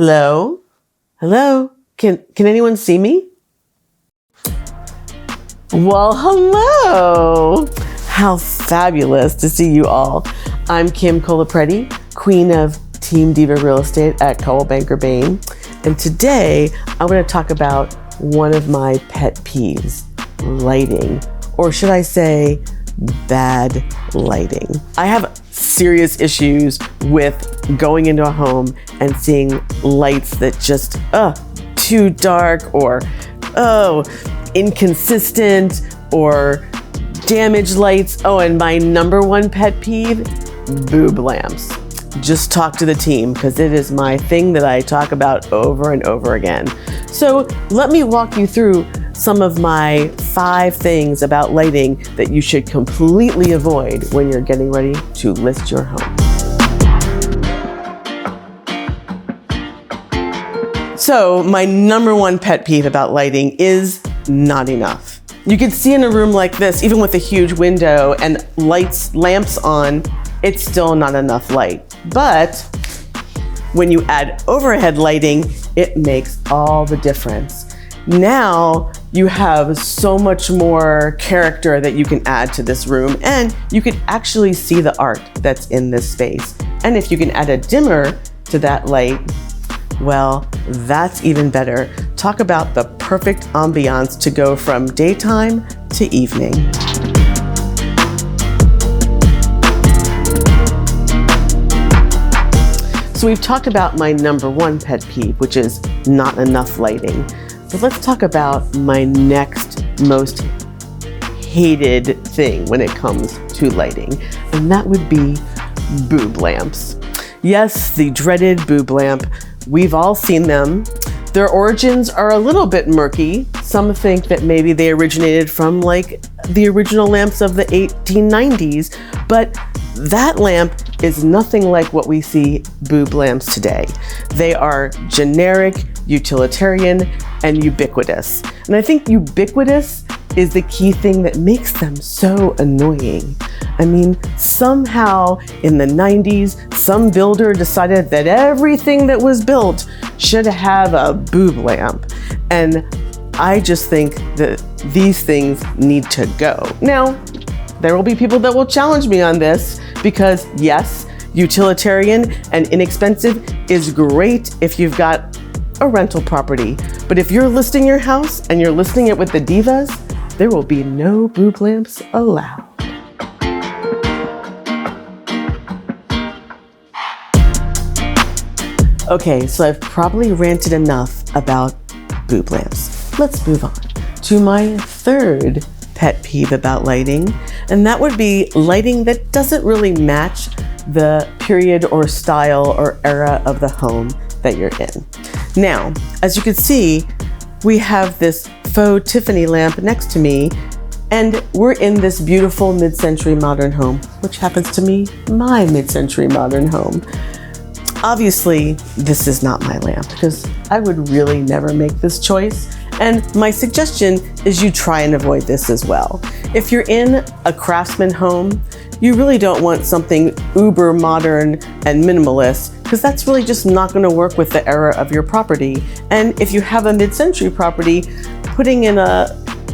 Hello? Hello? Can anyone see me? Well, hello! How fabulous to see you all. I'm Kim Colapreti, queen of Team Diva Real Estate at Coldwell Banker Bain. And today I'm going to talk about one of my pet peeves, lighting, or should I say bad lighting. I have serious issues with going into a home and seeing lights that just, too dark or, inconsistent or damaged lights. Oh, and my number one pet peeve, boob lamps. Just talk to the team because it is my thing that I talk about over and over again. So let me walk you through some of my 5 things about lighting that you should completely avoid when you're getting ready to list your home. So my number one pet peeve about lighting is not enough. You can see in a room like this, even with a huge window and lamps on, it's still not enough light. But when you add overhead lighting, it makes all the difference. Now you have so much more character that you can add to this room, and you can actually see the art that's in this space. And if you can add a dimmer to that light, well, that's even better. Talk about the perfect ambiance to go from daytime to evening. So we've talked about my number one pet peeve, which is not enough lighting. But let's talk about my next most hated thing when it comes to lighting, and that would be boob lamps. Yes, the dreaded boob lamp. We've all seen them. Their origins are a little bit murky. Some think that maybe they originated from like the original lamps of the 1890s, but that lamp is nothing like what we see boob lamps today. They are generic, utilitarian, and ubiquitous. And I think ubiquitous is the key thing that makes them so annoying. I mean, somehow in the 90s, some builder decided that everything that was built should have a boob lamp. And I just think that these things need to go. Now, there will be people that will challenge me on this because yes, utilitarian and inexpensive is great if you've got a rental property. But if you're listing your house and you're listing it with the divas, there will be no boob lamps allowed. Okay, so I've probably ranted enough about boob lamps. Let's move on to my third pet peeve about lighting, and that would be lighting that doesn't really match the period or style or era of the home that you're in. Now, as you can see, we have this faux Tiffany lamp next to me, and we're in this beautiful mid-century modern home, which happens to be my mid-century modern home. Obviously, this is not my lamp because I would really never make this choice. And my suggestion is you try and avoid this as well. If you're in a craftsman home, you really don't want something uber modern and minimalist because that's really just not going to work with the era of your property. And if you have a mid-century property, putting in a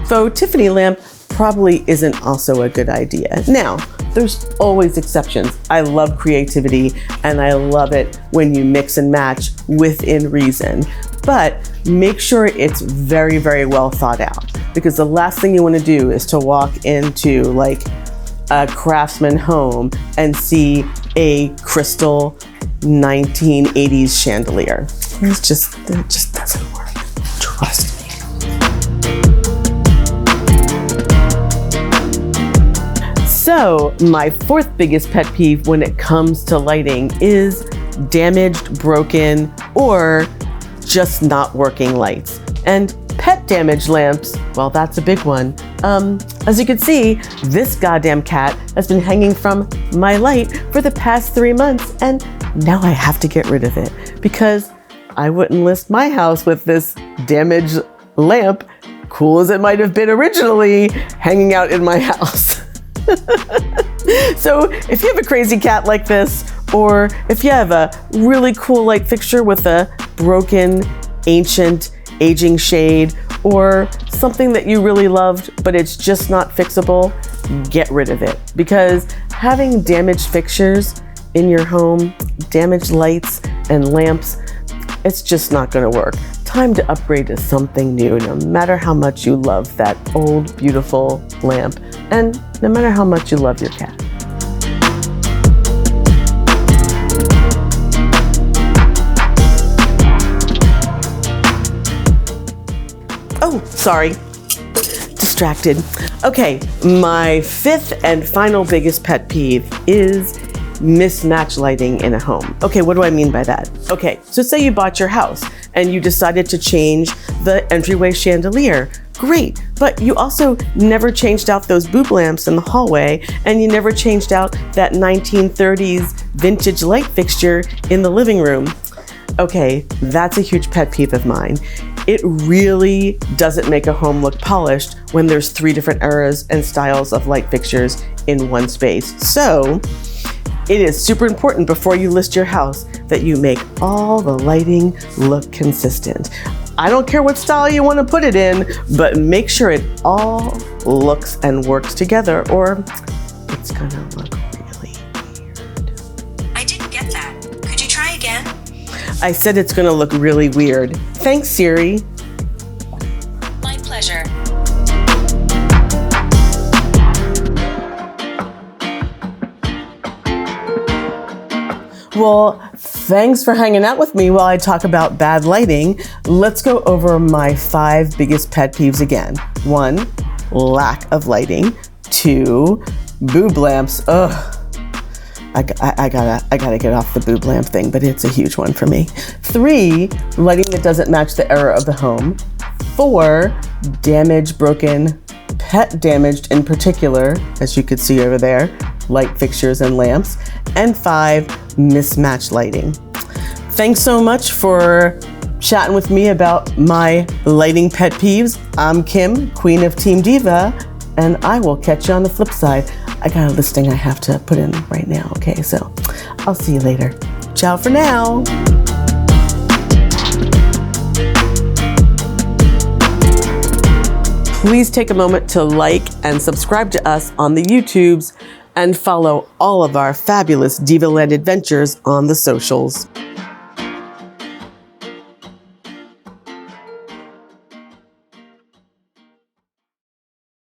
faux Tiffany lamp probably isn't also a good idea. Now, there's always exceptions. I love creativity and I love it when you mix and match within reason. But make sure it's very, very well thought out, because the last thing you want to do is to walk into like a craftsman home and see a crystal 1980s chandelier. It just doesn't work. Trust me. So my fourth biggest pet peeve when it comes to lighting is damaged, broken, or just not working lights. And pet damage lamps, well, that's a big one. As you can see, this goddamn cat has been hanging from my light for the past 3 months, and now I have to get rid of it because I wouldn't list my house with this damaged lamp, cool as it might have been originally, hanging out in my house. So if you have a crazy cat like this, or if you have a really cool light fixture with a broken, ancient, aging shade, or something that you really loved, but it's just not fixable, get rid of it. Because having damaged fixtures in your home, damaged lights and lamps, it's just not gonna work. Time to upgrade to something new, no matter how much you love that old, beautiful lamp, and no matter how much you love your cat. Oh, sorry, distracted. Okay, my fifth and final biggest pet peeve is mismatch lighting in a home. Okay, what do I mean by that? Okay, so say you bought your house and you decided to change the entryway chandelier. Great, but you also never changed out those boob lamps in the hallway, and you never changed out that 1930s vintage light fixture in the living room. Okay, that's a huge pet peeve of mine. It really doesn't make a home look polished when there's 3 different eras and styles of light fixtures in one space. So, it is super important before you list your house that you make all the lighting look consistent. I don't care what style you want to put it in, but make sure it all looks and works together, or it's gonna look really weird. I didn't get that. Could you try again? I said it's gonna look really weird. Thanks, Siri. My pleasure. Well, thanks for hanging out with me while I talk about bad lighting. Let's go over my 5 biggest pet peeves again. 1, lack of lighting. 2, boob lamps. Ugh. I gotta get off the boob lamp thing, but it's a huge one for me. 3, lighting that doesn't match the era of the home. 4, damaged, broken, pet damaged in particular, as you could see over there, light fixtures and lamps. And 5, mismatch lighting. Thanks so much for chatting with me about my lighting pet peeves. I'm Kim, Queen of Team Diva, and I will catch you on the flip side. I got a listing I have to put in right now, okay? So I'll see you later. Ciao for now. Please take a moment to like and subscribe to us on the YouTubes and follow all of our fabulous Diva Land adventures on the socials.